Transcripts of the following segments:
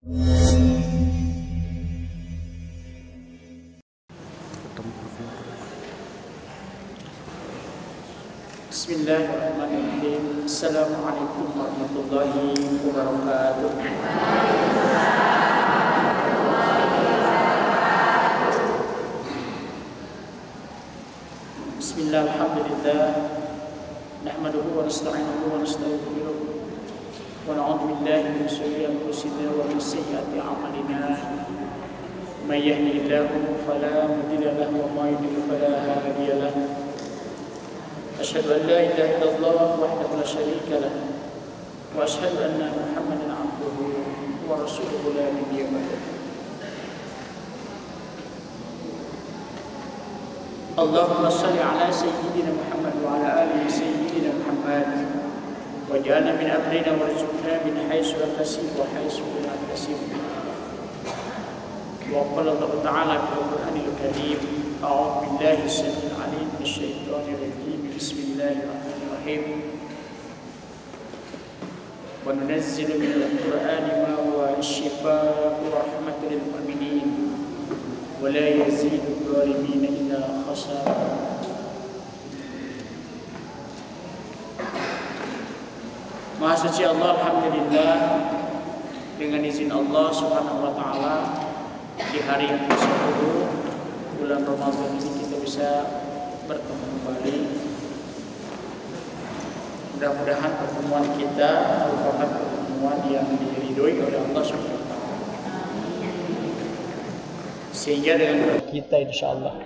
Bismillahirrahmanirrahim. Assalamualaikum warahmatullahi wabarakatuh. Bismillah, alhamdulillah. Nahmaduhu wa nasta'inuhu wa nastaghfiruh. Wa na'udzu billahi min shururi anfusina wa min sayyiati a'malina. May yahdihillahu fala mudilla lahu wa may yudlil fala hadiya lahu. أشهد أن لا إله إلا الله وحده لا شريك له وأشهد أن محمدا عبده ورسوله لا نبي بعده. اللهم صل على سيدنا محمد وعلى آل سيدنا محمد واجعلنا من أمرنا وارزقنا من حيث لا تحتسب وحيث لا تحتسب. وقال الله تعالى في القرآن الكريم: أعوذ بالله السميع العليم من الشيطان الرجيم. بسم الله الرحمن الرحيم. وننزل من القرآن ما هو شفاء ورحمة للمؤمنين ولا يزيد الظالمين إلا خسارا. Maha suci Allah, alhamdulillah, dengan izin Allah Subhanahu wa taala di hari yang ke-10 bulan Ramadan ini kita bisa bertemu kembali. Mudah-mudahan pertemuan kita merupakan pertemuan yang diridhoi oleh Allah Subhanahu wa taala. Sehingga dengan kita insyaallah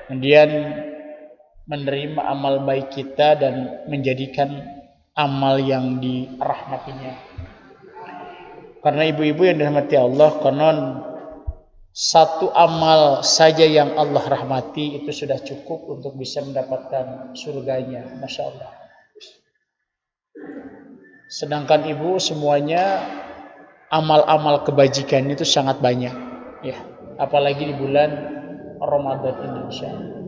kemudian menerima amal baik kita dan menjadikan amal yang dirahmatinya. Karena ibu-ibu yang dirahmati Allah, konon satu amal saja yang Allah rahmati itu sudah cukup untuk bisa mendapatkan surganya. Masya Allah. Sedangkan ibu semuanya amal-amal kebajikan itu sangat banyak, ya. Apalagi di bulan Ramadan ini, insya Allah.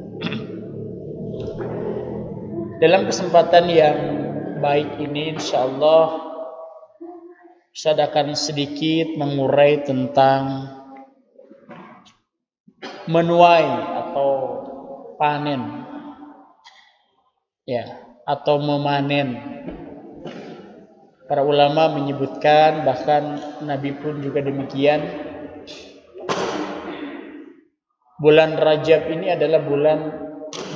Dalam kesempatan yang baik ini, insya Allah, saya akan sedikit mengurai tentang menuai atau panen, ya, atau memanen. Para ulama menyebutkan, bahkan Nabi pun juga demikian, bulan Rajab ini adalah bulan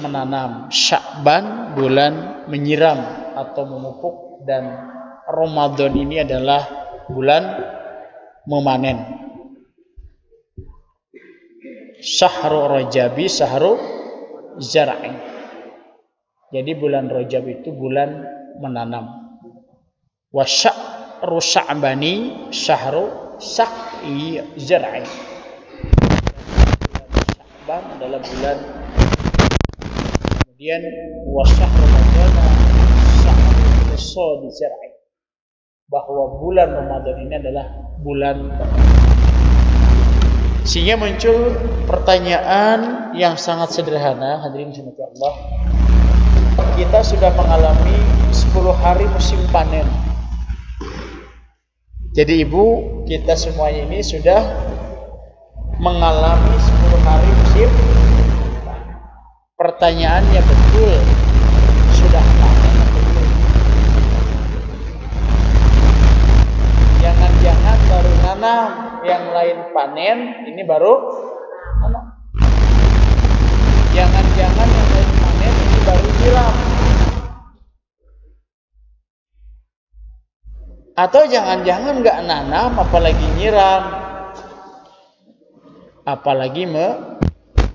menanam, Sya'ban bulan menyiram atau memupuk, dan Ramadan ini adalah bulan memanen. Syahrul Rajabi syahrul zar'i. Jadi bulan Rajab itu bulan menanam. Wa syahru Sya'bani syahru saqi zar'i. Sya'ban adalah bulan. Kemudian wa syahru Ramadan syahru hasad zar'i. Bahwa bulan Ramadan ini adalah bulan sehingga muncul pertanyaan yang sangat sederhana, hadirin rahmati Allah. Kita sudah mengalami 10 hari musim panen. Jadi ibu, kita semuanya ini sudah mengalami 10 hari musim panen. Pertanyaannya, betul sudah panen atau belum? Jangan-jangan baru nanam, yang lain panen, ini baru nanam. Jangan-jangan yang lain panen, ini baru nyiram. Atau jangan-jangan nggak nanam, apalagi nyiram, apalagi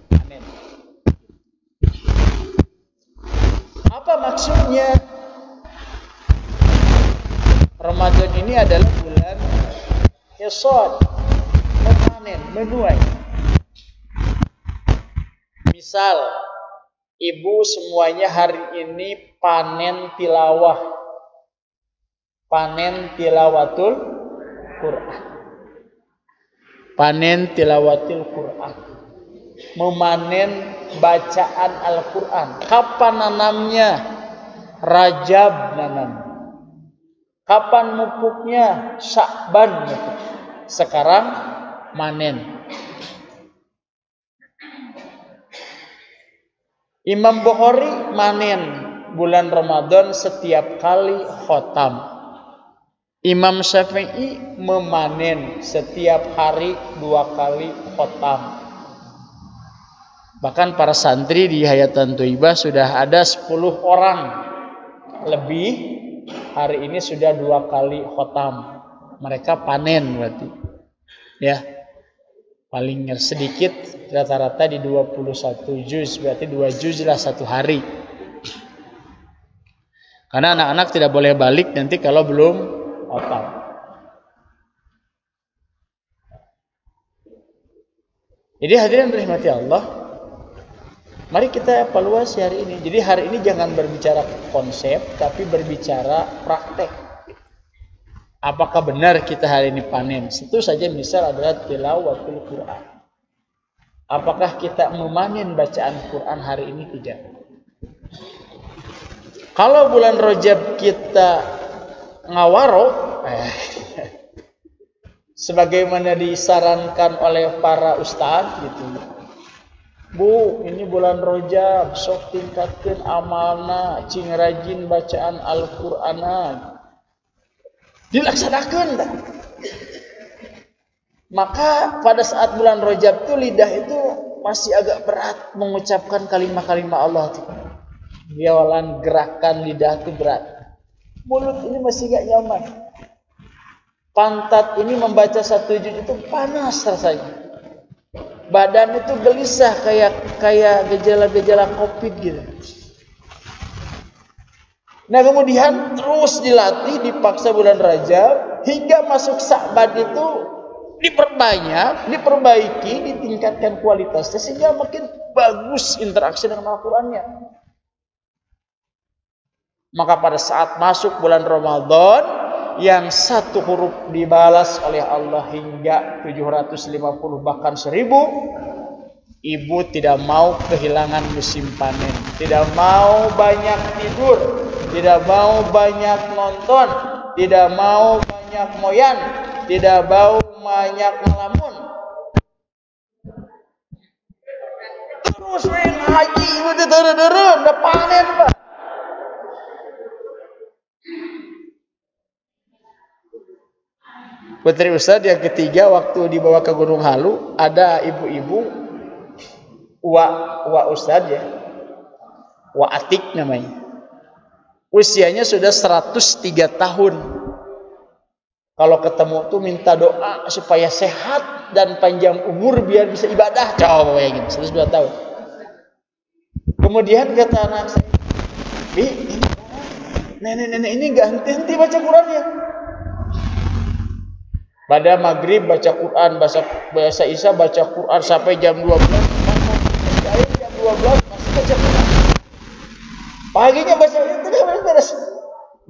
panen. Apa maksudnya? Ramadan ini adalah bulan hasad, memanen, menuai. Misal, ibu semuanya hari ini panen tilawah, panen tilawatul Quran, panen tilawatul Quran, memanen bacaan Al-Quran. Kapan nanamnya? Rajab nanam. Kapan mupuknya? Sya'ban. Sekarang manen. Imam Bukhari manen bulan Ramadan setiap kali khotam. Imam Syafi'i memanen setiap hari 2 kali khotam. Bahkan para santri di Hayatan Thayyibah sudah ada 10 orang lebih hari ini sudah 2 kali khotam. Mereka panen berarti. Ya. Paling sedikit rata-rata di 21 juz, berarti 2 juz lah satu hari. Karena anak-anak tidak boleh balik nanti kalau belum khotam. Jadi hadirin rahmati Allah, mari kita evaluasi hari ini. Jadi hari ini jangan berbicara konsep, tapi berbicara praktek. Apakah benar kita hari ini panen? Itu saja misal adalah tilawatul Quran. Apakah kita memanen bacaan Quran hari ini? Tidak. Kalau bulan Rajab kita ngawaro, sebagaimana disarankan oleh para ustadz gitu. Bu, ini bulan Rajab, sok tingkatkan amalna, cing rajin bacaan Al-Qur'ana. Dilaksanakan dah. Maka pada saat bulan Rajab itu lidah itu masih agak berat mengucapkan kalimat-kalimat Allah itu. Biawalan gerakan lidah itu berat. Mulut ini masih gak nyaman. Pantat ini membaca 1 juz itu panas rasanya. Badan itu gelisah kayak gejala-gejala Covid gitu. Nah kemudian terus dilatih, dipaksa bulan Rajab hingga masuk Sya'ban itu diperbanyak, diperbaiki, ditingkatkan kualitasnya sehingga makin bagus interaksi dengan Al-Qur'annya. Maka pada saat masuk bulan Ramadan yang 1 huruf dibalas oleh Allah hingga 750 bahkan 1000, ibu tidak mau kehilangan musim panen, tidak mau banyak tidur, tidak mau banyak nonton, tidak mau banyak moyan, tidak mau banyak ngelamun. Terus main haji ibu turun udah panen Pak. Putri Ustadz yang ketiga waktu dibawa ke Gunung Halu ada ibu-ibu Wa Ustadz ya, Wa Atik namanya. Usianya sudah 103 tahun. Kalau ketemu tuh minta doa supaya sehat dan panjang umur biar bisa ibadah. Coba bayangin, 102 tahun. Kemudian kata anak saya, ini nenek-nenek ini gak henti-henti baca Qurannya. Pada maghrib baca Quran, bahasa Isya baca Quran sampai jam 12. Jam 12 masih baca Quran. Paginya baca itu beres.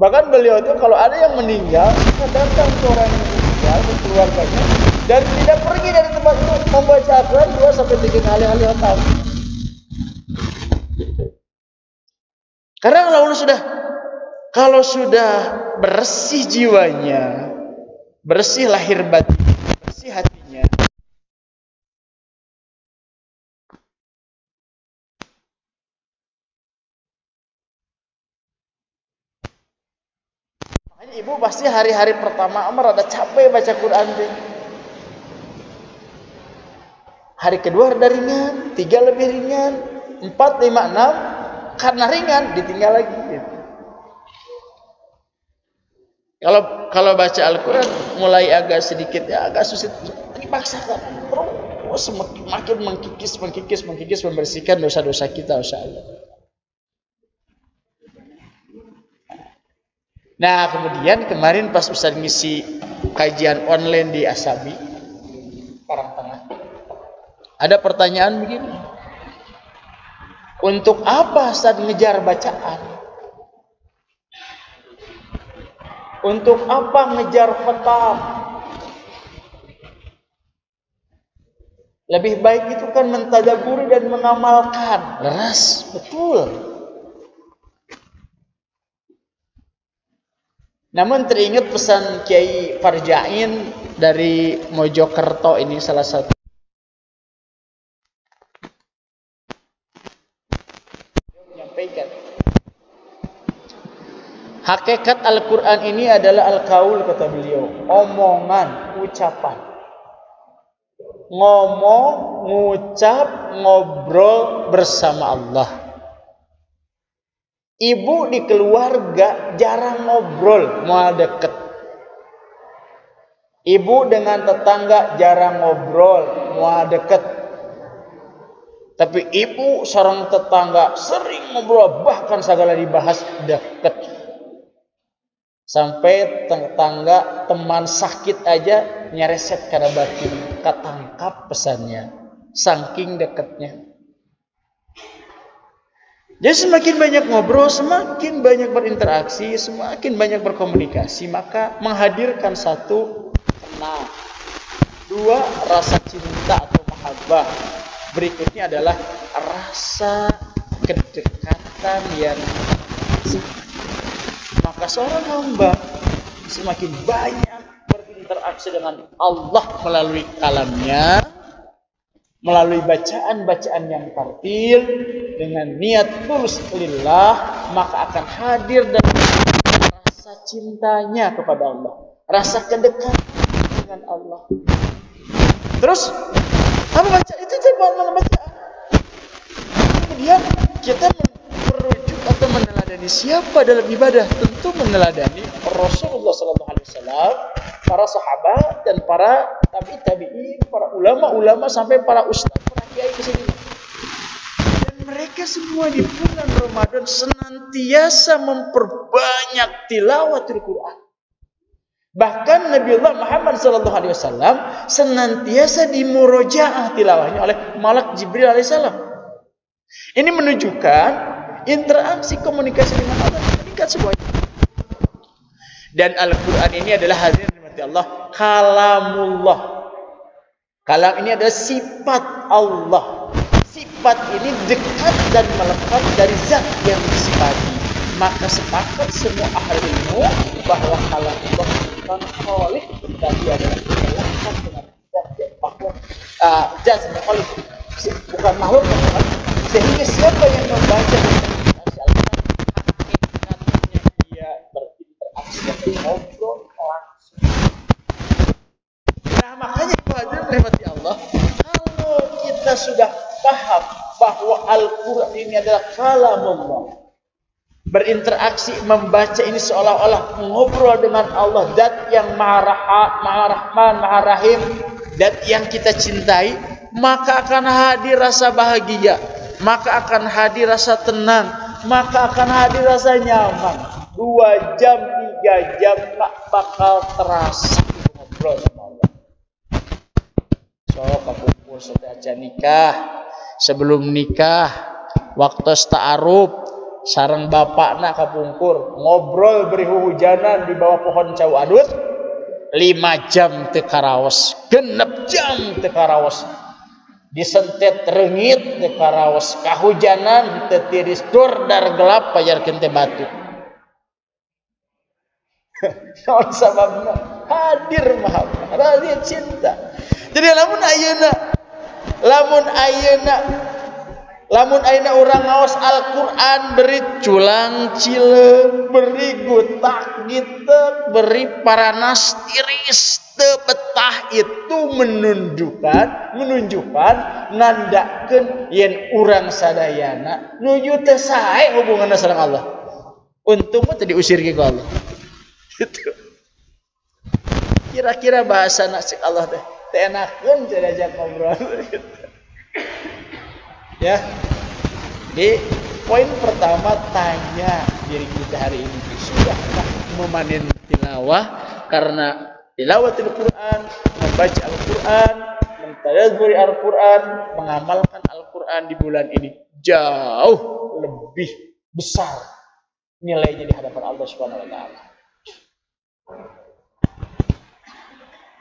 Bahkan beliau itu kalau ada yang meninggal, datang ke orang yang meninggal ke keluarganya dan tidak pergi dari tempat itu membaca Quran 2 sampai 3 kali tahun. Karena kalau sudah bersih jiwanya, bersih lahir batin, bersih hatinya, makanya ibu pasti hari-hari pertama rada capek baca Quran deh. Hari kedua rada ringan, 3 lebih ringan, 4, 5, 6 karena ringan ditinggal lagi gitu. Kalau baca Al-Quran mulai agak sedikit ya agak susah, dipaksakan terus makin mengkikis membersihkan dosa-dosa kita insyaallah. Nah kemudian kemarin pas Ustaz ngisi kajian online di Asabi Karangtengah, ada pertanyaan begini, untuk apa Ustaz ngejar bacaan? Untuk apa ngejar khatam? Lebih baik itu kan mentadaburi dan mengamalkan. Leras, betul. Namun teringat pesan Kiai Farjain dari Mojokerto, ini salah satu menyampaikan. Hakikat Al-Quran ini adalah al-qaul, kata beliau, omongan, ucapan. Ngomong, ngucap, ngobrol bersama Allah. Ibu di keluarga jarang ngobrol, mau deket. Ibu dengan tetangga jarang ngobrol, mau deket. Tapi ibu seorang tetangga sering ngobrol, bahkan segala dibahas deket. Sampai tetangga teman sakit aja nyereset karena batin, ketangkap pesannya, saking deketnya. Jadi semakin banyak ngobrol, semakin banyak berinteraksi, semakin banyak berkomunikasi, maka menghadirkan satu, kenal. Dua, rasa cinta atau mahabbah. Berikutnya adalah rasa kedekatan yang maka seorang hamba semakin banyak berinteraksi dengan Allah melalui kalamnya, melalui bacaan-bacaan yang tartil dengan niat tulus lillah, maka akan hadir dan rasa cintanya kepada Allah, rasa kedekatan dengan Allah. Terus apa baca itu mana bacaan? Kemudian kita merujuk atau meneladani siapa dalam ibadah? Tentu meneladani Rasulullah SAW, para sahabat dan para tabi'in, para ulama-ulama sampai para ustaz, para kiai ke sini. Dan mereka semua di bulan Ramadan senantiasa memperbanyak tilawatul Quran. Bahkan Nabiullah Muhammad SAW senantiasa dimurojaah tilawahnya oleh Malak Jibril alaihissalam. Ini menunjukkan interaksi komunikasi dengan Allah meningkat semuanya. Dan Al-Quran ini adalah hadirin rahmati Allah, kalamullah. Kalam ini adalah sifat Allah. Sifat ini dekat dan melekat dari zat yang disifati. Maka sepakat semua ahli ilmu bahwa kalamullah bukan khaliq, dan dia adalah melekat dengan zat yang makhluk, zat yang khaliq, bukan makhluk yang khaliq. Sehingga siapa yang membaca hakikatnya dia berinteraksi, ngobrol langsung. Nah makanya hadirin rahmati Allah, kalau kita sudah paham bahwa Al-Quran ini adalah kalamullah, berinteraksi, membaca ini seolah-olah ngobrol dengan Allah, zat yang maha rahman, maha rahim, zat yang kita cintai, maka akan hadir rasa bahagia, maka akan hadir rasa tenang, maka akan hadir rasa nyaman. 2 jam, 3 jam gak bakal terasa ngobrol sama Allah. So, kapungkur setelah nikah, sebelum nikah, waktu ta'aruf, sarang bapak nak kapungkur, ngobrol beri hujanan di bawah pohon cau adut, 5 jam tekarawas, 6 jam tekarawas. Disentet rengit tekarawas, kahujanan tetiris dur dar gelap pajar kente batu. Naon sababna hadir mahabbah, hadir cinta. Jadi lamun ayeuna urang ngaos Al-Qur'an beri culang cile, beri gutak gitek, beri paranas tiris teu betah, itu menunjukkan nandakeun yen urang sadayana nuju teu sae hubunganna sareng Allah. Untung mah teu diusir ku Allah. Gitu. Kira-kira bahasa nasik Allah teh enakeun diajak ngobrol gitu. Ya. Di poin pertama, tanya diri kita hari ini, sudahkah memanen tilawah? Karena tilawatul Quran, membaca Al-Quran, mentadabburi Al-Quran, mengamalkan Al-Quran di bulan ini jauh lebih besar nilainya di hadapan Allah Subhanahu wa taala.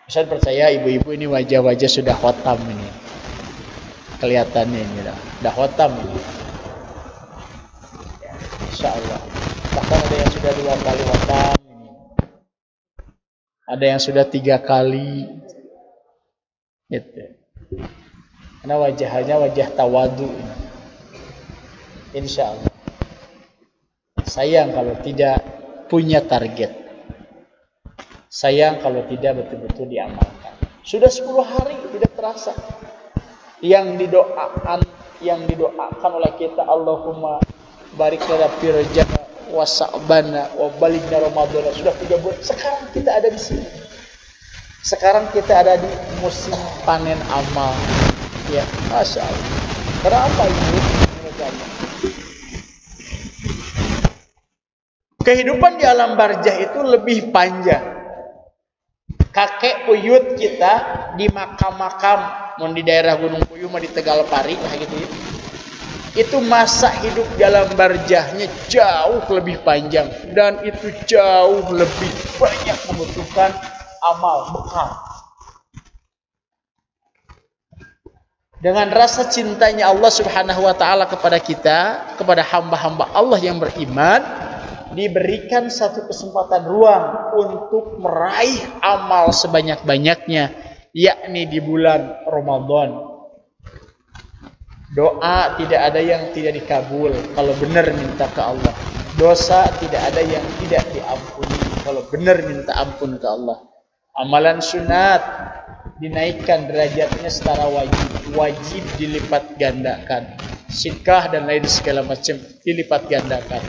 Saya percaya ibu-ibu ini wajah-wajah sudah khotam ini. Kelihatannya ini dah khotam ini. Ya, Insya Allah. Bahkan ada yang sudah 2 kali khotam ini. Ada yang sudah 3 kali. Gitu. Karena wajahnya wajah tawadu. Insya Allah. Sayang kalau tidak punya target. Sayang kalau tidak betul-betul diamalkan. Sudah 10 hari tidak terasa. Yang didoakan oleh kita, Allahumma barik lana fi Rajab wa Sa'bana wa balighna Ramadan. Sudah 3 bulan. Sekarang kita ada di sini. Sekarang kita ada di musim panen amal. Ya, Masya Allah. Kenapa ini? Kehidupan di alam barzah itu lebih panjang. Kakek buyut kita di makam-makam, mau di daerah Gunung Puyuh, mau di Tegal Pari, kayak gitu ya. Itu masa hidup di alam barzahnya jauh lebih panjang dan itu jauh lebih banyak membutuhkan amal bekal. Dengan rasa cintanya Allah Subhanahu wa taala kepada kita, kepada hamba-hamba Allah yang beriman, diberikan satu kesempatan ruang untuk meraih amal sebanyak-banyaknya, yakni di bulan Ramadan. Doa tidak ada yang tidak dikabul kalau benar minta ke Allah. Dosa tidak ada yang tidak diampuni kalau benar minta ampun ke Allah. Amalan sunat dinaikkan derajatnya secara wajib dilipat gandakan. Sedekah dan lain segala macam dilipat gandakan.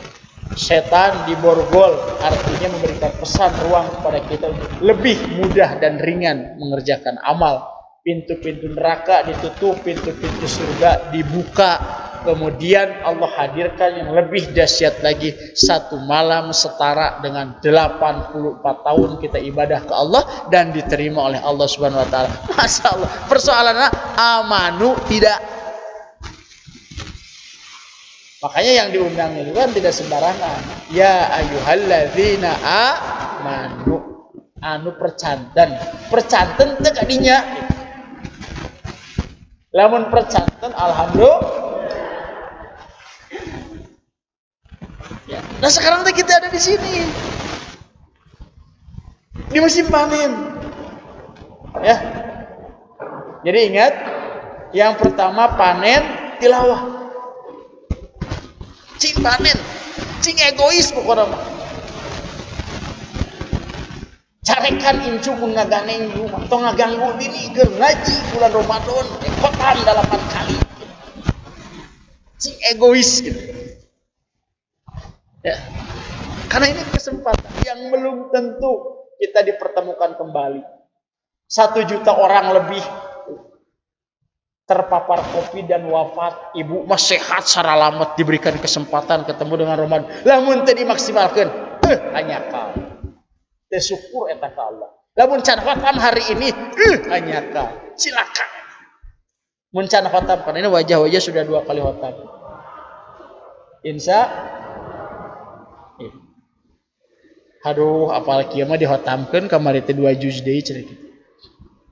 Setan diborgol, artinya memberikan pesan ruang kepada kita untuk lebih mudah dan ringan mengerjakan amal. Pintu-pintu neraka ditutup, pintu-pintu surga dibuka. Kemudian Allah hadirkan yang lebih dahsyat lagi, satu malam setara dengan 84 tahun kita ibadah ke Allah dan diterima oleh Allah Subhanahu wa taala. Masya Allah. Persoalannya amanu tidak. Makanya yang diundang itu kan tidak sembarangan. Ya ayyuhalladzina amanu. Anu percanten. Percanten teh kadinya. Lamun percanten alhamdulillah. Ya. Nah sekarang kita ada di sini. Di musim panen. Ya. Jadi ingat, yang pertama panen tilawah. Cing panen, cing egois pokoknya mah. Carekan incu mun ngaganeng rumah, tong ngaganggu dini keur ngaji bulan Ramadan, khotam 8 kali. Cing egois gitu. Ya. Karena ini kesempatan yang belum tentu kita dipertemukan kembali. 1 juta orang lebih terpapar COVID dan wafat. Ibu mah sehat secara lamat, diberikan kesempatan ketemu dengan Ramadan. Lamun teu dimaksimalkeun, hanya kau. Teu syukur eta ka Allah. Lamun can khatam hari ini, hanya kau. Silakan. Mun can khatam, karena ini wajah-wajah sudah 2 kali khatam. Insya aduh, apal kieu mah dihotamkeun kamari teh 2 juz deui cenah kitu.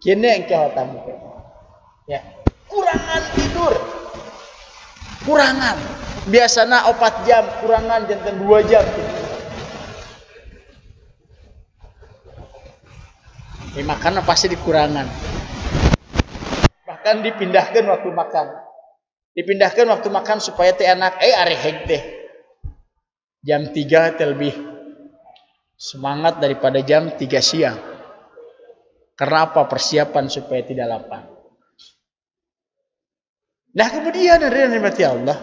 Kieu engke hotamkeun. Ya. Kurangan tidur. Kurangan. Biasana 4 jam, kurangan janten 2 jam. Makan pasti dikurangan. Bahkan dipindahkan waktu makan. Dipindahkan waktu makan supaya teh enak. Areheg teh. Jam 3 teh lebih semangat daripada jam 3 siang. Karena apa? Persiapan supaya tidak lapar. Nah kemudian dari nikmat Allah,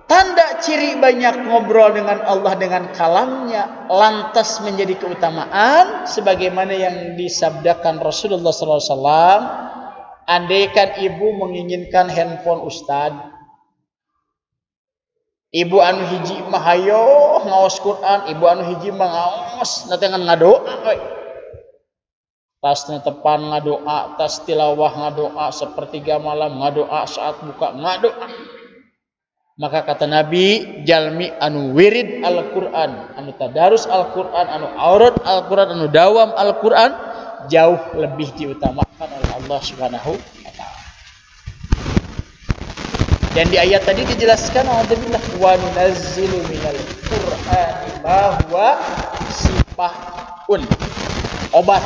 tanda ciri banyak ngobrol dengan Allah dengan kalamnya lantas menjadi keutamaan sebagaimana yang disabdakan Rasulullah SAW. Andaikan ibu menginginkan handphone ustad, ibu anu hiji mah hayo ngaos Quran, ibu anu hiji mah ngaos natengan ngadoa. Tas netepan ngadoa, tas tilawah ngadoa, sepertiga malam ngadoa, saat buka ngadoa. Maka kata Nabi, jalmi anu wirid Al-Quran, anu tadarus Al-Quran, anu aurat Al-Quran, anu dawam Al-Quran, jauh lebih diutamakan oleh Allah Subhanahu wa ta'ala. Dan di ayat tadi dijelaskan, alhamdulillah wa nunazzilu minal Qur'ani ma huwa Shifaun, obat.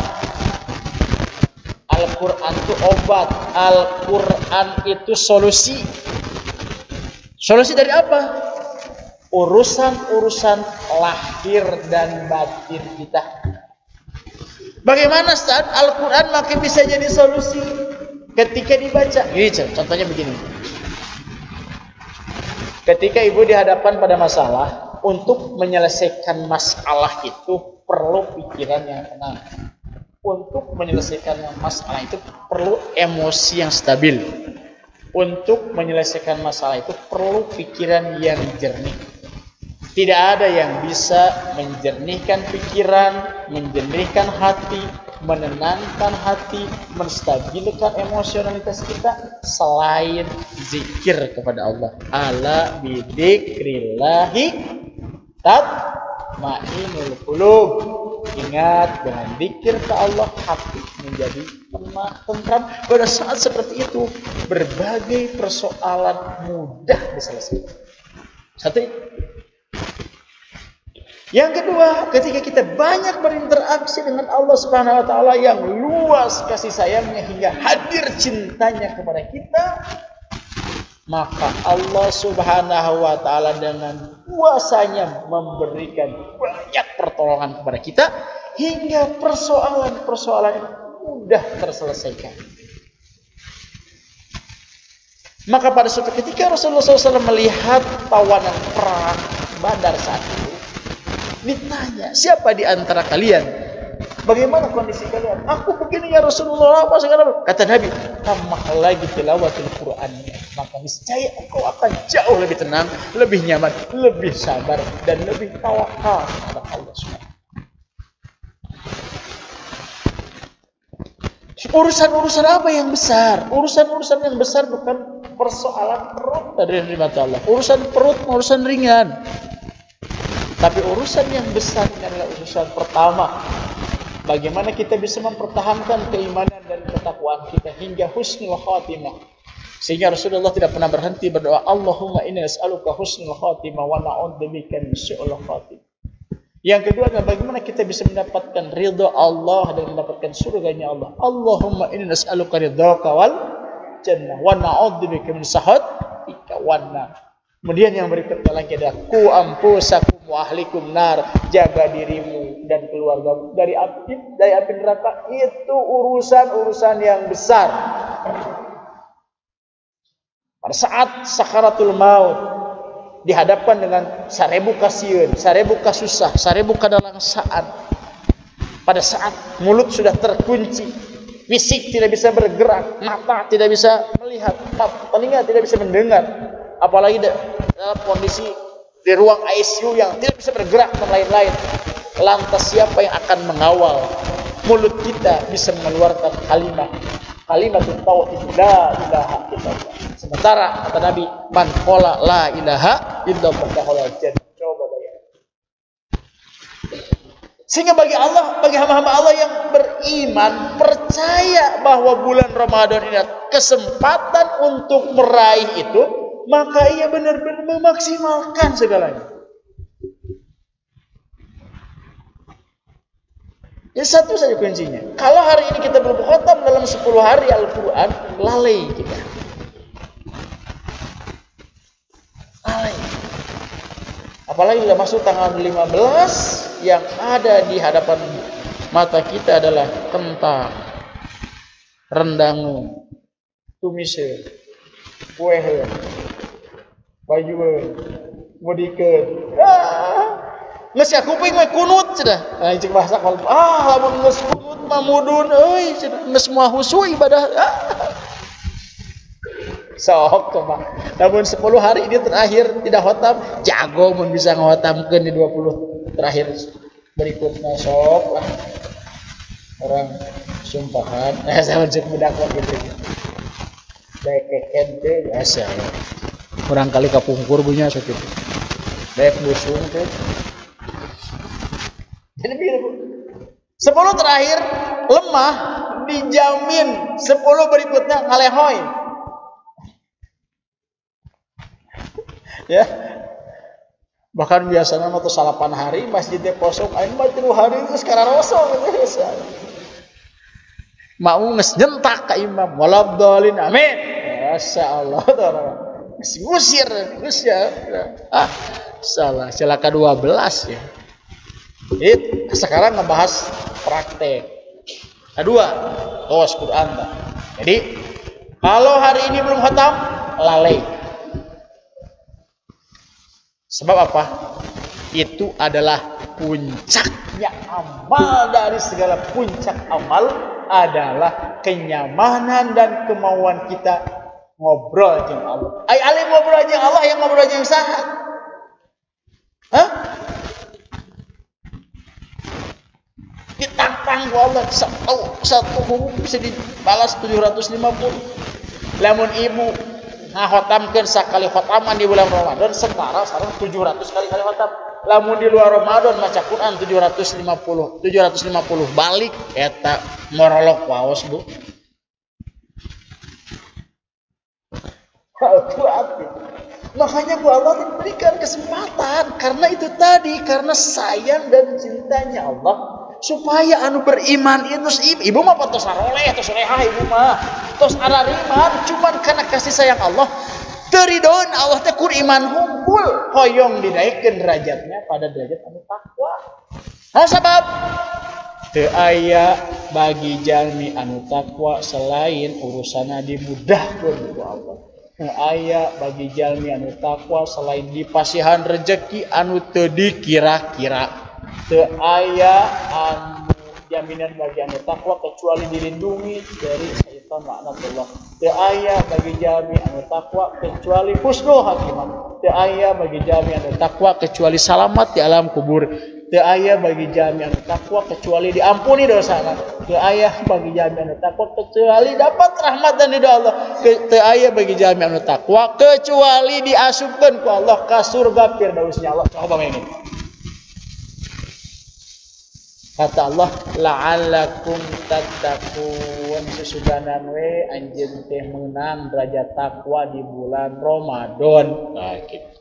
Al-Quran itu obat. Al-Quran itu solusi. Solusi dari apa? Urusan-urusan lahir dan batin kita. Bagaimana saat Al-Quran makin bisa jadi solusi ketika dibaca? Ini contohnya begini. Ketika ibu dihadapkan pada masalah, untuk menyelesaikan masalah itu perlu pikiran yang tenang. Untuk menyelesaikan masalah itu perlu emosi yang stabil. Untuk menyelesaikan masalah itu perlu pikiran yang jernih. Tidak ada yang bisa menjernihkan pikiran, menjernihkan hati, menenangkan hati, menstabilkan emosionalitas kita selain zikir kepada Allah. Ala bidzikrillahi tatmainul qulub. Ingat, dengan zikir ke Allah hati menjadi tenang, tentram. Pada saat seperti itu berbagai persoalan mudah diselesaikan. Satu. Yang kedua, ketika kita banyak berinteraksi dengan Allah Subhanahu wa taala yang luas kasih sayangnya hingga hadir cintanya kepada kita, maka Allah Subhanahu wa taala dengan kuasanya memberikan banyak pertolongan kepada kita hingga persoalan-persoalan mudah terselesaikan. Maka pada suatu ketika Rasulullah SAW melihat tawanan perang Badar saat itu, ditanya, siapa di antara kalian? Bagaimana kondisi kalian? Aku begini ya Rasulullah, apa sekarang? Kata Nabi, tambah lagi tilawatul Qur'annya, maka niscaya engkau akan jauh lebih tenang, lebih nyaman, lebih sabar, dan lebih tawakal kepada Allah SWT. Urusan-urusan apa yang besar? Urusan-urusan yang besar bukan persoalan perut dari mata Allah. Urusan perut, urusan ringan. Tapi urusan yang besar ini adalah urusan pertama. Bagaimana kita bisa mempertahankan keimanan dan ketakwaan kita hingga husnul khatimah. Sehingga Rasulullah tidak pernah berhenti berdoa, Allahumma inni as'aluka husnul khatimah wa na'udzubika min su'il khatimah. Yang kedua adalah bagaimana kita bisa mendapatkan ridha Allah dan mendapatkan surganya Allah. Allahumma inni as'aluka ridhaka wal jannah wa na'udzubika min sakhatika wan nar. Kemudian yang berikutnya lagi adalah ku ampusakum wa ahlikum nar, jaga dirimu dan keluargamu dari api neraka. Itu urusan-urusan yang besar. Pada saat sakaratul maut dihadapkan dengan sarebu kasieun, sarebu kasusah, sarebu kadalangsaan. Pada saat mulut sudah terkunci, fisik tidak bisa bergerak, mata tidak bisa melihat, telinga tidak bisa mendengar, apalagi dalam kondisi di ruang ICU yang tidak bisa bergerak dan lain-lain. Lantas siapa yang akan mengawal mulut kita bisa mengeluarkan kalimat tauhid la ilaha illallah? Sementara kata Nabi, man qala la ilaha illallah dakhala jannah. Coba bayangkan. Sehingga bagi hamba-hamba Allah yang beriman, percaya bahwa bulan Ramadan ini kesempatan untuk meraih itu, maka ia benar-benar memaksimalkan segalanya. Ya satu saja kuncinya. Kalau hari ini kita belum khatam dalam 10 hari Al-Quran, lalai kita. Lalai. Apalagi sudah masuk tanggal 15, yang ada di hadapan mata kita adalah kentang, rendangu, tumise, kuehe, bajueun, mudikeun. Geus ya kuping we kunut cenah. Nah, cek bahasa kalau lamun geus kunut mah mudun euy cenah. Geus moal husu ibadah. Sok coba. Namun 10 hari ini terakhir tidak khotam, jago mun bisa nghotamkeun di 20 terakhir berikutnya sok lah. Orang sumpahan, saya cek budak gitu. Daek teh biasa. Kurang kali kapungkur punya sok itu. Daek busung teh. Jadi 10 terakhir lemah, dijamin 10 berikutnya ngalehoy. Ya. Bahkan biasanya waktu salapan hari masjidnya kosong, aing mah 3 hari geus kararosong gitu. Mau nges nyentak ka imam, walabdalin amin. Masyaallah ngusir geus ya. Salah, celaka 12 ya. Sekarang ngebahas praktek. Kedua, tos Quran tak. Jadi kalau hari ini belum khatam, lalai. Sebab apa? Itu adalah puncaknya amal. Dari segala puncak amal adalah kenyamanan dan kemauan kita ngobrol dengan Allah. Alim ngobrol dengan Allah, yang ngobrol dengan saha? Hah? Ditantang ku Allah satu huruf bisa dibalas 750. Lamun ibu ngakhotamkeun sakali khotaman di bulan Ramadan setara sareng 700 kali khotam. Lamun di luar Ramadan maca Quran 750 balik eta morolok waos Bu. Makanya ku Allah diberikan kesempatan karena itu tadi, karena sayang dan cintanya Allah supaya anu beriman itu ibu mah tos saroleh tos solehah ibu mah tos arariman cuman karena kasih sayang Allah teridoan Allah teh kur iman hungkul hoyong dinaikkeun derajatnya pada derajat anu takwa. Nah sebab teu aya bagi jalmi anu takwa selain urusana dimudahkeun ku Allah. Teu aya bagi jalmi anu takwa selain dipasihan rezeki anu teu dikira-kira. Teu aya anu jaminan bagi anu takwa kecuali dilindungi dari syaitan laknatullah. Teu aya bagi jalmi anu takwa kecuali husnul khatimah. Teu aya bagi jalmi anu takwa kecuali selamat di alam kubur. Teu aya bagi jalmi anu takwa kecuali diampuni dosana. Teu aya bagi jalmi anu takwa kecuali dapat rahmat dan ridha Allah. Teu aya bagi jalmi anu takwa kecuali diasupkeun ku Allah ka surga firdausnya Allah. Coba ini. Kata Allah, la'allakum tattaqun, sesudanan we anjeun teh meunang derajat takwa di bulan Ramadan. Nah, gitu.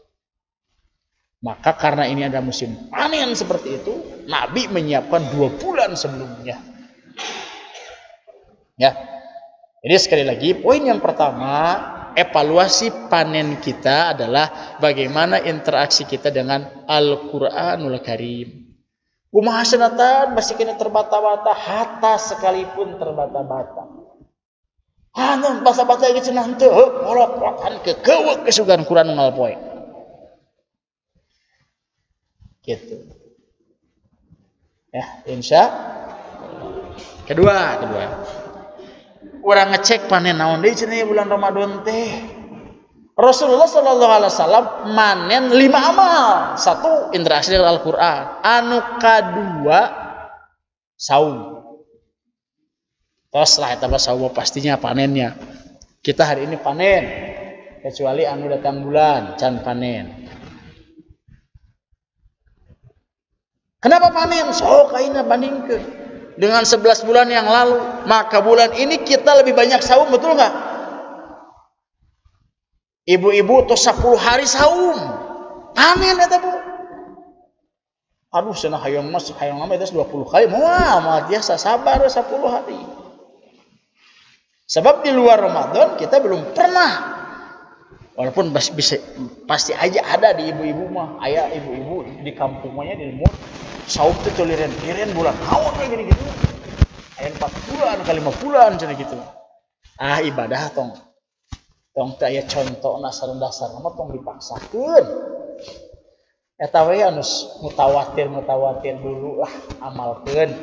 Maka karena ini ada musim panen seperti itu, Nabi menyiapkan 2 bulan sebelumnya. Ya. Jadi sekali lagi, poin yang pertama, evaluasi panen kita adalah bagaimana interaksi kita dengan Al-Qur'anul Karim. Kumaha sanatan masih kena terbata-bata, hatta sekalipun terbata-bata. Hanon basa-bata ge cenah teu molok-molokan kekeuweuk kesugan Quran ngalpoe. Gitu. Ya, insya. Kedua. Urang ngecek panen naon deui cenah bulan Ramadan teh. Rasulullah sallallahu alaihi wasallam manen 5 amal. 1 interaksi dengan Al-Qur'an. Anu kadua saum. Tos lah eta saum pastinya panennya. Kita hari ini panen. Kecuali anu datang bulan can panen. Kenapa panen? Sok ayeuna bandingkeun dengan 11 bulan yang lalu. Maka bulan ini kita lebih banyak saum, betul enggak? Ibu-ibu tuh 10 hari saum. Panen eta Bu. Aduh cenah hayang mah itu 20 kali. Moal biasa sabar 10 hari. Sebab di luar Ramadan kita belum pernah. Walaupun pasti aja ada di ibu-ibu mah. Aya ibu-ibu di kampungnya di Limur saum teh liren-liren bulan naon kayak gini-gitu. Aya 4 bulan kali 5 bulan cenah gitu. Ibadah tong teh aya contona sareng dasarna mah tong dipaksakeun. Eta we anu mutawatir dulu lah amalkeun.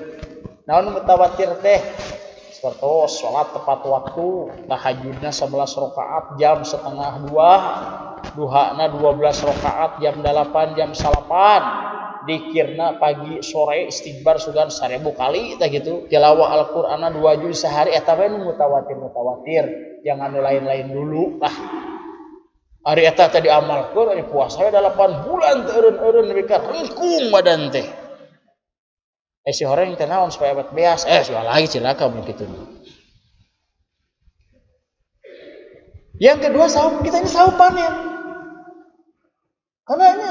Naon mutawatir teh? Sapertos salat tepat waktu, tahajudna 11 rakaat jam setengah 2, duhana 12 rakaat jam 8 jam 8. Dikirna pagi sore istighfar sugan 1000 kali tah gitu. Tilawah Al-Qur'ana 2 juz sehari eta we mutawatir. Jangan lain-lain dulu lah. Hari eta tadi amalkeun ari puasa 8 bulan teu eureun-eureun nepi ka rengkung badan teh. Si horeng teh naon supaya abad beas. Soal lagi cilaka mun kitu. Yang kedua saum, kita ini saum panen. Karena ini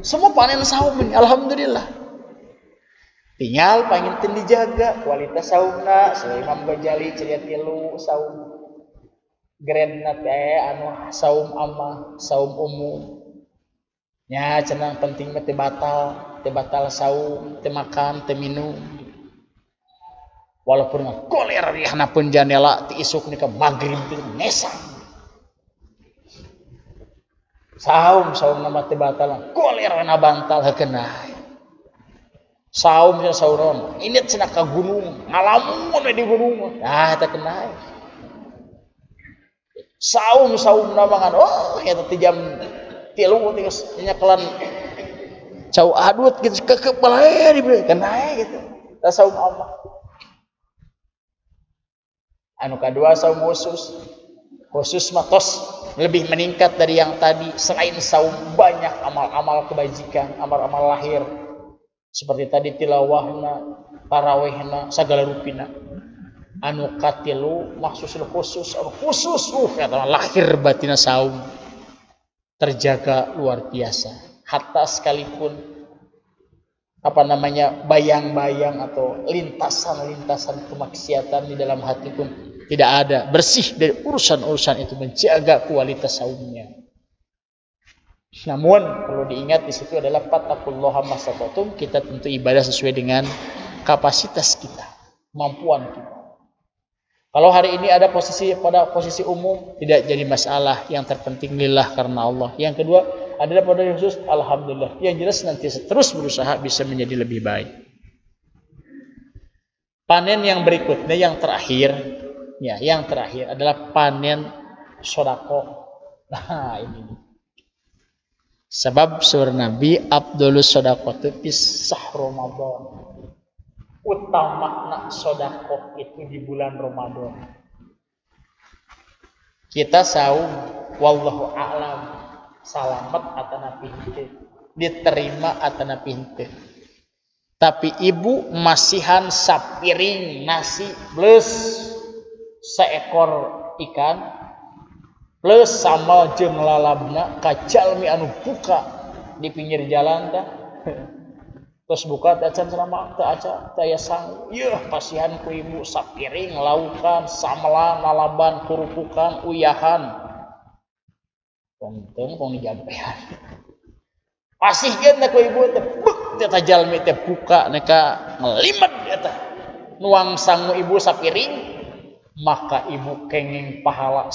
Semua panen saum ini, alhamdulillah. Tinggal panginten dijaga kualitas saumna. Imam Ghazali ceria 3 saum. Grandna teh anu saum amma, saum umum. Nya cenah penting teh batal saum, teh makan, teh minum. Walaupun koler rihna pun janela ti isuk nika magrib teh nesang. Saum nama teh batal, koler na bantal hakeunah. Saum nya sauron, ini cenah ka gunung, ngalamun di gunung. Nah eta kenah. Saum nama kan, oh eta teh jam 3 geus nyakelan cau adut gitu ke balae dibeureun kenah gitu. Da saum Allah. Anu kadua saum khusus matos lebih meningkat dari yang tadi. Selain saum banyak amal-amal kebajikan, amal-amal lahir seperti tadi tilawahna, tarawihna, sagala rupina. Anu katilu maksusul khusus kata lahir batina saum terjaga luar biasa. Hatta sekalipun bayang-bayang atau lintasan-lintasan kemaksiatan di dalam hati pun tidak ada, bersih dari urusan-urusan itu, menjaga kualitas saumnya. Namun perlu diingat di situ adalah fattaqullaha mastata'tum, kita tentu ibadah sesuai dengan kapasitas kita, kemampuan kita. Kalau hari ini ada pada posisi umum tidak jadi masalah, yang terpenting lillah karena Allah. Yang kedua adalah pada khusus alhamdulillah. Yang jelas nanti terus berusaha bisa menjadi lebih baik. Panen yang berikutnya yang terakhir adalah panen sedekah. Nah, ini. Sebab surah Nabi Abdulus Shadaqatu fis sahr Ramadan. Utama sedekah itu di bulan Ramadan. Kita saum wallahu a'lam salamet atana pinte, diterima atana pinte. Tapi ibu masihan sapiring nasi plus seekor ikan plus sama jeung lalabna ka jalmi anu buka di pinggir jalan teh. Terus buka teh acan selama teh aca teh sang yeuh pasihan ku ibu sapiring laukan samelan lalaban kurupukan uyahan. Pontong pong dijampean. Pasihkeun ku ibu teh beuk teh jalmi teh buka neka ngelimet eta. Nuang sangu ibu sapiring maka ibu kenging pahala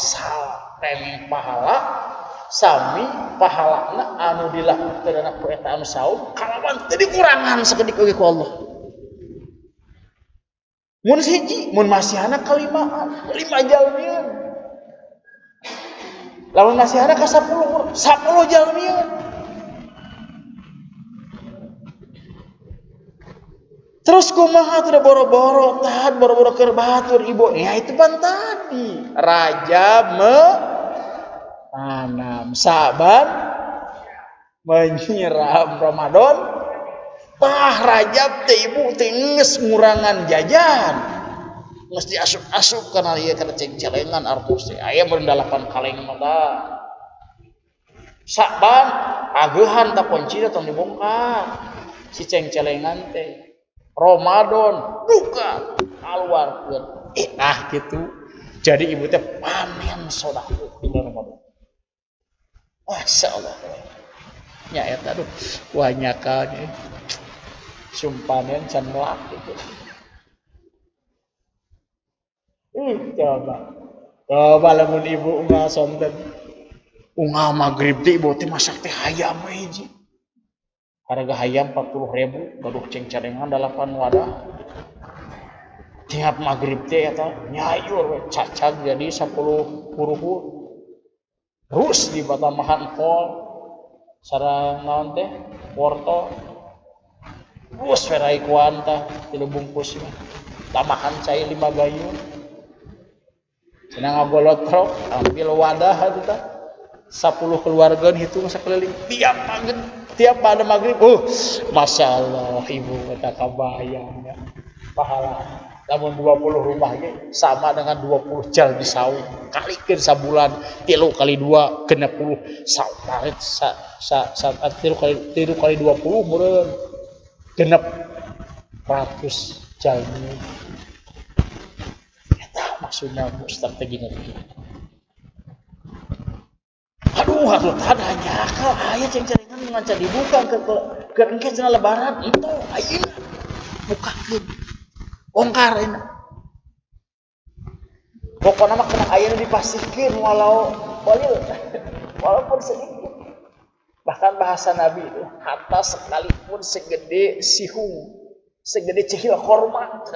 kenging pahala sami pahalana anu dilakukeun ku eta anu saum kalawan teu dikurangan sakedik oge ku Allah. Mun hiji mun masihana kalimaan 5 jalmieun. Lamun masihana ka 10 jalmieun. Terus kumaha teu boro-boro tahan boro-boro keur batur ibu. Ya itu pan tadi. Rajab tanam, Saban menyiram, Ramadan tah Rajab teh ibu teh geus ngurangan jajan. Geus diasup-asup kana ieu kana cengcelengan artos teh. Aya berendallapan kaleng mah tah. Saban ageuhan tah poncina tong dibongkar. Si cengcelengan teh. Ramadan buka keluarkeun. Gitu. Jadi ibu teh panen sedekah di bulan Ramadan. Masyaallah. Nya eta aduh wanyakan sumpanen can melak gitu. Coba lamun ibu ungah sonten. Ungah magrib teh ibu teh masak teh hayam we hiji. Harga hayam 40.000, gaduh cengcarengan 8 wadah. Tiap magrib teh eta nyayur we cacag jadi 10 puruhur. Terus di batamahan kol sareng naon teh wortel. Terus ferai kuanta 3 bungkus mah. Tamahan cai 5 gayung. Cenah ngagolot trok ambil wadah atuh tah. 10 keluarga hitung sakeliling tiap pada maghrib. Masya Allah ibu kata kabayang ya pahala. Namun 20 rumah ge sama dengan 20 jal di saung. Kalikeun sabulan 3 kali 2 60 saparet sa 3 kali 20 meureun genep 100 jalmi. Eta maksudna strategina teh. Aduh tadanya ka aya ceng-cengan nganca dibuka ke engke cenah lebaran itu ayeuna bukakeun. Bongkar ini. Pokoknya mah kena ayeuna dipasikeun walaupun sedikit. Bahkan bahasa Nabi itu hatta sekalipun segede sihung, segede cehil korma.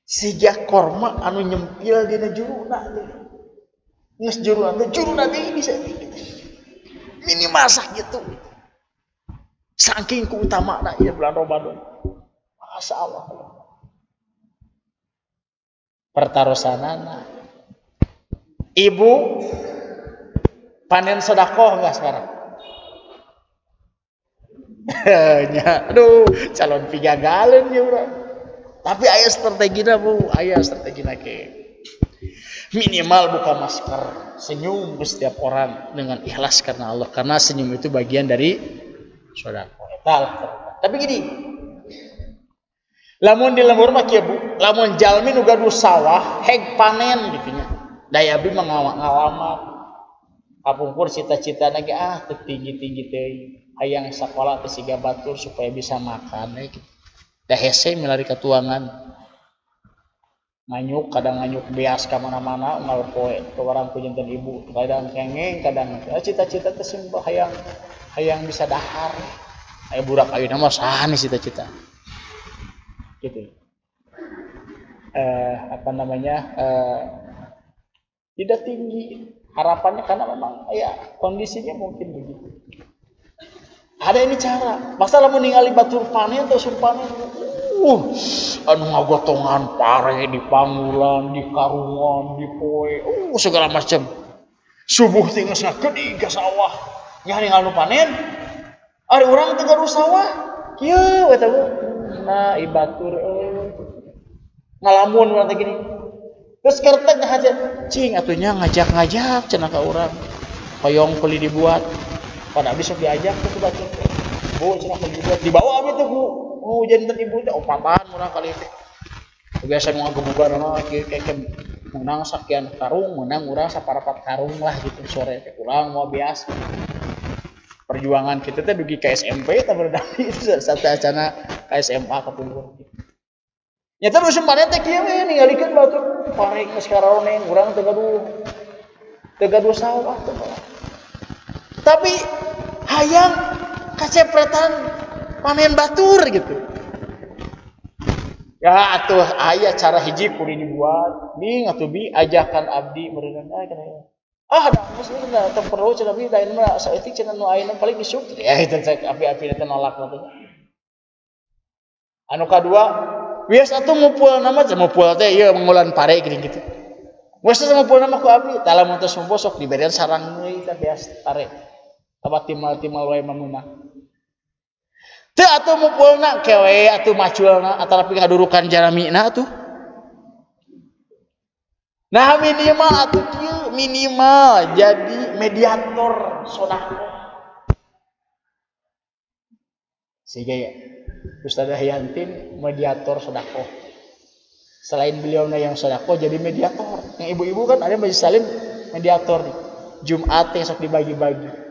Siga korma anu nyempil dina juruna teh. Geus juruna teh bisa minimal sakitu. Saking kuutamana ieu bulan Ramadan. Masyaallah. Pertarusanana. Ibu panen sedekah enggak sekarang? Nya, aduh, calon pigagaleun ya urang. Tapi aya strategina Bu, aya strategina ke. Minimal buka masker, senyum ke setiap orang dengan ikhlas karena Allah, karena senyum itu bagian dari sedekah. Tapi gini, lamun di lembur mah kieu Bu, lamun jalmi nu gaduh sawah heg panen gitu nya. Daya abdi mah ngalamat. Kapungkur cita-citana ge teu tinggi-tinggi teuing. Hayang sakola teh siga batur supaya bisa makan gitu. Da hese milari ka tuangan. Nganyuk kadang nganyuk beas ka mana-mana unggal poe ke warang ku janten ibu. Kadang kengeng, kadang cita-cita teh simpel hayang bisa dahar. Aya budak ayeuna mah sahani cita-cita. Gitu. Tidak tinggi harapannya karena memang ya kondisinya mungkin begitu. Ada ini cara. Masa lamun ningali batur panen atau sumpanen anu ngagotongan pare di pangulan, di karungan, di poe, segala macam. Subuh teh geus ngagedi ka sawah. Nya ningali panen. Ari urang teh gaduh sawah. Kieu eta Bu. Nah, ibatur ngalamun urang teh gini. Terus kertek ngajak, cing atunya ngajak cenah ka urang. Hoyong beli dibuat. Pada abis sok diajak tuh baca. Bu cenah beli dibuat dibawa abi tuh Bu. Janten ibu teh opatan urang kali teh. Biasa nu ngagebugan mah kieu menang sakian karung, menang urang saparapat karung lah gitu sore teh urang mau biasa. Perjuangan kita teh dugi ka SMP teh berdali satu acana ka SMA kapungkur. Nyata nu sumpane teh kieu we ningalikeun batur pare geus karoneng urang teu gaduh sawah teh. Tapi hayang kacepretan panen batur gitu. Ya atuh aya cara hiji kudu dibuat. Ning atuh bi ajakan abdi meureun kana. Da maksudna teu perlu cenah bi lain mah saeutik cenah nu ayeuna paling disuk. Ya itu api-api teh nolak teh. Anu kadua, wias atuh ngumpul nama ngumpul teh ieu mengulan pare gini gitu. Wias teh ngumpul nama ku abdi, tah lamun teh sumpul sok diberian sarang deui teh beas pare. Tabat timal wae mamuna. Teu atuh ngumpulna kewe atuh maculna atarapi ngadurukan jaramina atuh. Nah minimal atuh kieu minimal jadi mediator sedekah. Siga ya. Ustaz Hyantin mediator sedekah. Selain beliaunya yang sedekah jadi mediator. Yang ibu-ibu kan ada Majelis Salim mediator nih. Jumat yang sok dibagi-bagi.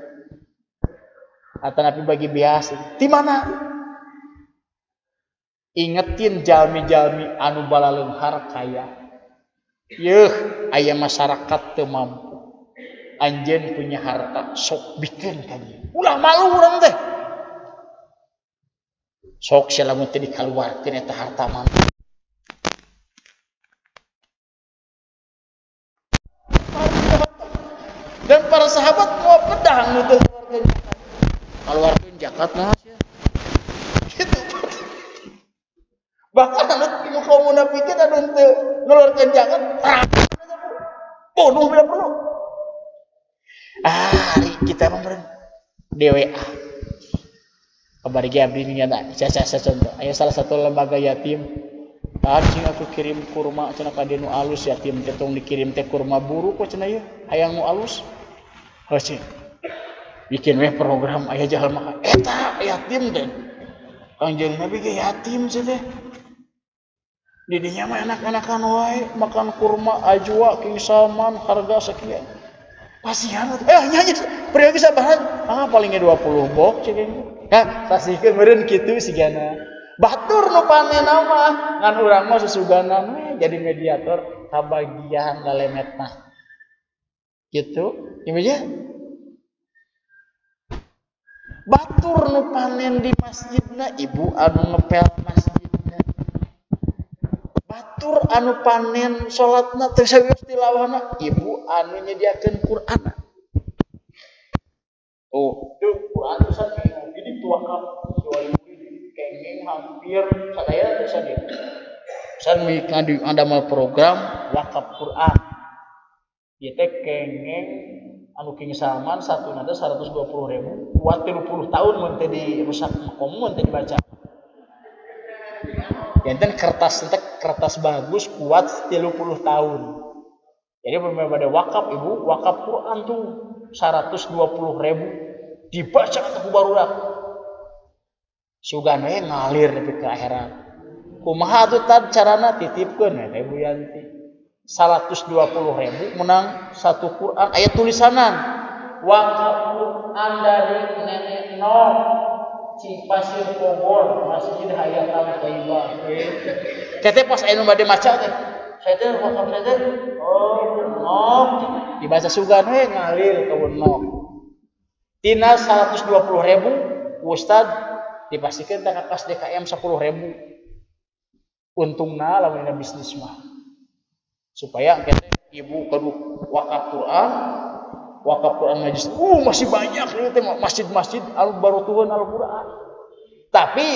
Atau napi bagi biasa. Di mana? Ingetin jalmi-jalmi anu bala leunghar kaya. Yeuh, aya masyarakat teu mampu. Anjeun punya harta sok bikin ka dieu. Ulah malu urang teh. Sok salamun teu dikaluarkeun eta harta mah. Dan para sahabat mau pedang nu teu keluarkeun zakat nah sia. Gitu. Bahkan anu kaum munafikin anu teu ngeluarkeun zakat, bunuh bila perlu. Kita mah meureun DWA. Kabargi abdi nya da contoh. Aya salah satu lembaga yatim Cing aku kirim kurma cenah ka dieu nu alus yatim teh tong dikirim teh kurma buruk kok cenah ieu hayang nu alus. Heuh bikin we program aya jalma eta yatim teh. Kanjeng Nabi ge yatim cenah. Di dinya mah enak-enakan wae makan kurma ajwa King Salman harga sekian. Pasihan nyanyi priyogi sabahan palingnya 20 bok cek sasihkeun meureun kitu sigana. Batur nu panenna mah ngan urang mah susuganan jadi mediator kabagian lalemetna. Gitu. Ieu ya. Batur nu panen di masjidna ibu anu ngepel masjidna. Batur anu panen salatna teu sawios tilawahna ibu anu nyediakeun Quran. Oh, itu Quran tulisan jadi tuakap kengeng hampir sadaya tulisan dia. San ngadi andamel program wakaf Quran. Ieu teh kengeng anu King Salman satuna teh 120.000 kuat 30 tahun mun teh dirusak makom mun teh dibaca. Enten kertas bagus kuat 30 tahun. Jadi pada wakaf ibu, wakaf Quran tuh 120.000 dibaca ku barudak. Sugana ngalir nepi ke akhirat. Kumaha atuh tad carana titipkeun Ibu Yanti. 120.000 menang satu Quran ayat tulisanan. Wakaf Quran dari nenek Noh Cipasir Bogor Masjid Hayatul Thayyibah. Tete pas anu bade maca teh. Saya teh wakaf saya teh Noh dibaca sugan we ngalir ka Noh. Tina 120.000 Ustad dipastikan teh kas DKM 10.000. Untungna lamun bisnis mah. Supaya kita ibu kudu wakaf Quran majlis. Masih banyak ieu teh masjid-masjid anu barutuheun Al-Qur'an. Tapi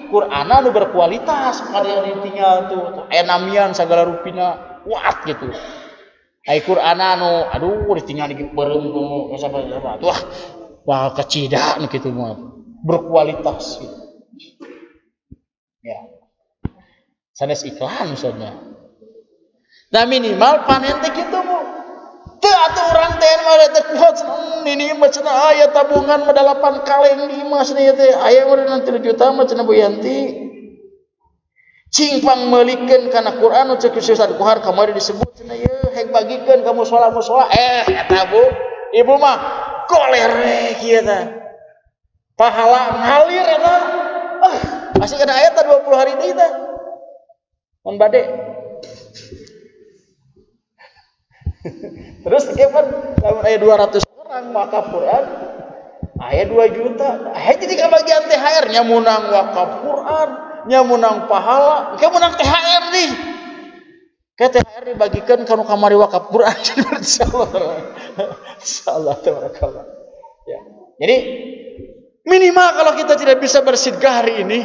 Qur'an anu berkualitas kada ditinggal tuh aya namian sagala rupina kuat gitu. Ai Qur'an anu ditinggal di beureum ku sabar-sabar. Wah kecida nu kitu mah berkualitas gitu. Ya. Sanes iklan saja. Nah minimal panen teh kitu Bu. Teu atuh urang teh mah teh kuat ini mah cenah aya tabungan mah 8 kaleng di emas nih teh aya urang 3 juta mah cenah Bu Yanti. Cingpang meulikeun kana Quran nu ceuk Ustaz Kuhar kamari disebut cenah ye hek bagikeun ka mushola eta Bu. Ibu mah goler kieu teh. Pahala ngalir eta. Masih ada ayat 20 hari deui teh. Mun bade terus kan lamun aya 200 orang wakaf Quran aya 2 juta aya jadi kabagian THR nya munang wakaf Quran nya munang pahala engke munang THR nih ke THR dibagikeun ka nu kamari wakaf Quran insyaallah tabarakallah ya. Jadi minimal kalau kita tidak bisa bersedekah hari ini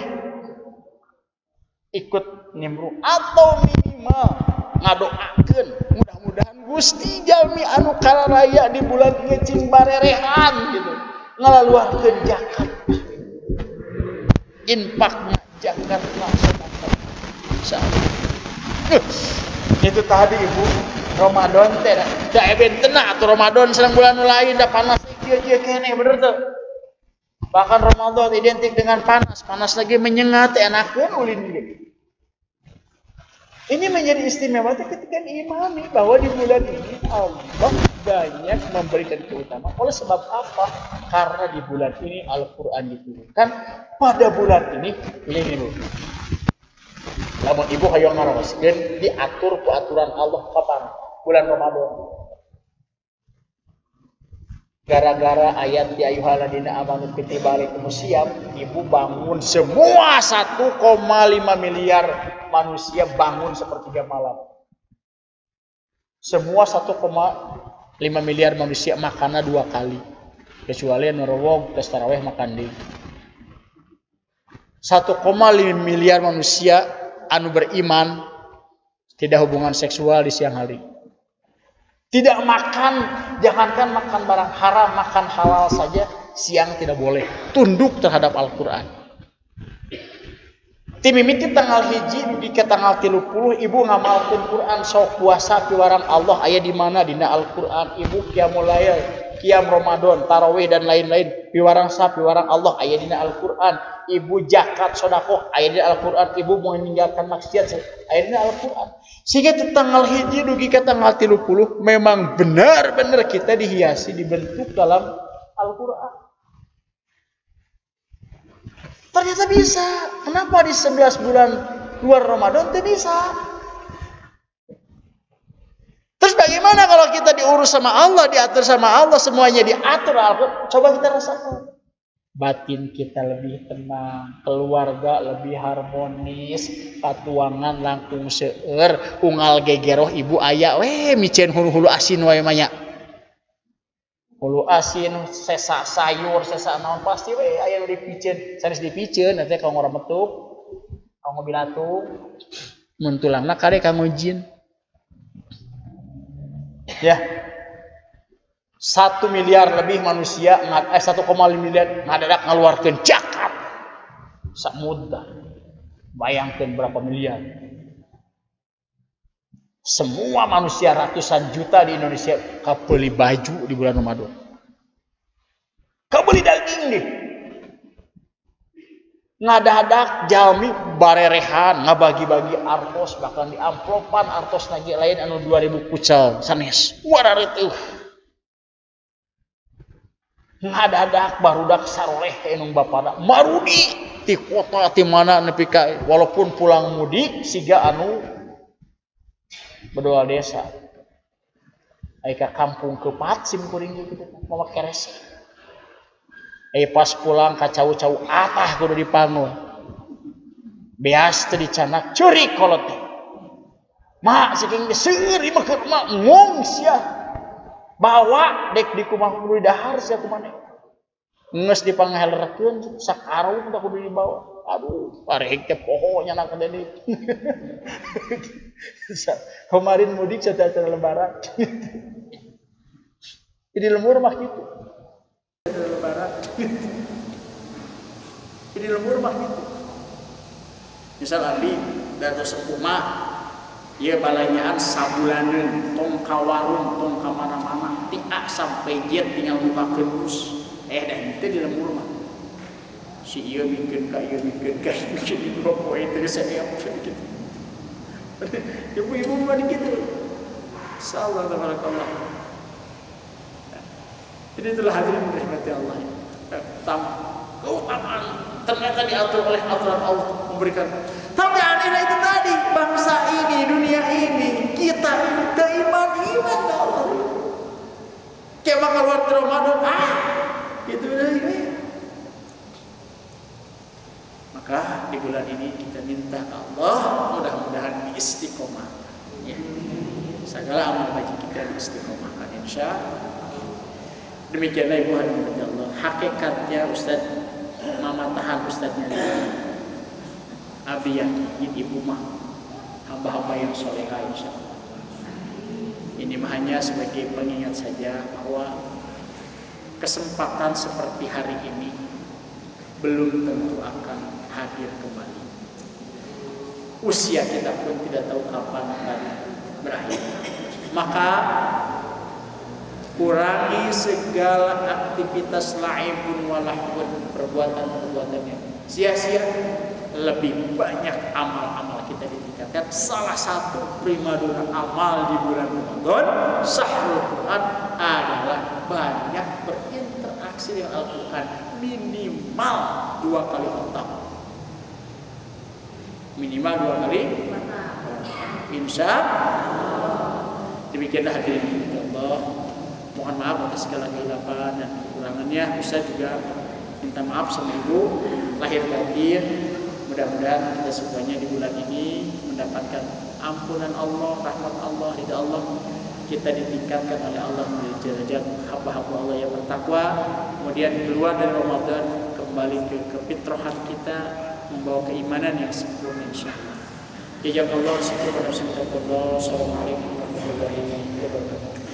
ikut nimru atau minimal ngadoakeun mudah-mudahan Gusti Jalmi anu kararaya di bulan ieu cing barerehan gitu ngalaluarkeun zakat infakna zakatna sedekah. Itu tadi Ibu Ramadan teh da ebentena atuh Ramadan sareng bulan nu lain da panas kieu-kieu keneh bener teu. Bahkan Ramadan identik dengan panas lagi menyengat enakeun ulin ge. Ini menjadi istimewa ketika diimani bahwa di bulan ini Allah banyak memberikan keutamaan. Oleh sebab apa? Karena di bulan ini Al-Quran diturunkan. Pada bulan ini Bu. Lamun Ibu hayang ngarawaskeun diatur ku aturan Allah kapan? Bulan Ramadan. Gara-gara ayat ya ayyuhalladzina amanu kutiba alaikumusiyam, Ibu bangun semua 1,5 miliar manusia bangun sepertiga malam. Semua 1,5 miliar manusia makanna 2 kali. Kecuali nerowog tes tarawih makan deui. 1,5 miliar manusia anu beriman tidak hubungan seksual di siang hari. Tidak makan, jangankan makan barang haram, makan halal saja siang tidak boleh. Tunduk terhadap Al-Quran. Ti mimiti tanggal hiji di ke tanggal 30 ibu ngamalkeun Quran sok puasa piwarang Allah aya di mana dina Al-Qur'an. Ibu qiyamul lail, qiyam Ramadan, tarawih dan lain-lain piwarang Allah aya dina Al-Qur'an. Ibu zakat sedekah aya dina Al-Qur'an. Ibu mau meninggalkan maksiat aya dina Al-Qur'an. Sehingga di tanggal hiji dugi ke tanggal 30 memang benar-benar kita dihiasi dibentuk dalam Al-Qur'an. Ternyata bisa. Kenapa di 11 bulan luar Ramadan itu bisa? Terus bagaimana kalau kita diurus sama Allah, diatur sama Allah, semuanya diatur Al-Qur'an? Coba kita rasakan. Batin kita lebih tenang, keluarga lebih harmonis, patuangan langkung seueur, unggal gegeroh ibu aya we micen hulu-hulu asin wae manya. Hulu asin, sesa sayur, sesa naon pasti we aya nu dipiceun, sanes dipiceun nanti kanggo rametuk, kanggo bilatung, mun tulangna kade kanggo jin. Ya. 1 miliar lebih manusia 1,5 miliar ngadadak ngaluarkeun zakat. Sak mudah. Bayangkeun berapa miliar. Semua manusia ratusan juta di Indonesia kabeli baju di bulan Ramadan. Kabeli daging deh. Ngadadak jalmi barerehan ngabagi-bagi artos bahkan di amplopan artos lagi lain anu 2000 kucal sanes. Warareuh. Ngadadak barudak saroleh enung bapada marudi ti kota ti mana nepi ka walaupun pulang mudik siga anu bedoa desa ai ka kampung kepat sim kuring kitu mama kerese ai pas pulang ka cau-cau atah kudu dipanggul beas teu dicanak curi kolot teh mak saking seueur imah keur mak ngong sia bawa dek di kumaha kudu dahar sia kumaneh geus dipanghelrekeun sakarung teh kudu dibawa aduh parek teh pohonya nak deui kemarin mudik setelah lebaran jadi lembur mah gitu setelah lebaran jadi lembur mah gitu misal abdi dados sepuh mah ieu balanyaan sabulaneun tong ka warung tong ka mana-mana ti A sampai Z tinggal bukakeun bus dah itu di lembur mah si ieu bikin ka ieu bikin di rokok itu saya gitu ibu-ibu mah gitu insyaallah tabarakallah. Jadi itulah hadirin dirahmati Allah keutamaan ternyata diatur oleh aturan Allah memberikan. Tapi anehnya itu tadi bangsa ini, dunia ini, kita ini keiman-iman ke Allah. Kayak bakal keluar dari Ramadan, itu ini. Maka di bulan ini kita minta ke Allah mudah-mudahan istiqomah. Ya. Segala amal baik kita istiqomahkan insyaallah. Demikianlah ibu hadirin Allah. Hakikatnya Ustaz Mama tahan Ustaznya. Abi yakin ibu mah hamba-hamba yang solehah insyaallah. Ini mah hanya sebagai pengingat saja bahwa kesempatan seperti hari ini belum tentu akan hadir kembali. Usia kita pun tidak tahu kapan akan berakhir. Maka kurangi segala aktivitas laibun walahun, perbuatan-perbuatannya sia-sia. Lebih banyak amal-amal kita ditingkatkan. Salah satu primadona amal di bulan Ramadan Syahrul Quran adalah banyak berinteraksi dengan Al-Quran minimal 2 kali otak. Minimal 2 kali insya demikianlah hadirin Allah. Mohon maaf atas segala kehilapan dan kekurangannya. Ustaz juga minta maaf sama ibu lahir batin. Mudah-mudahan kita semuanya di bulan ini mendapatkan ampunan Allah, rahmat Allah, ridha Allah. Kita ditingkatkan oleh Allah menjadi derajat hamba-hamba Allah yang bertakwa. Kemudian keluar dari Ramadan kembali ke kefitrahan kita, membawa keimanan yang sempurna insyaallah. Jazakallahu khairan. Assalamualaikum warahmatullahi wabarakatuh.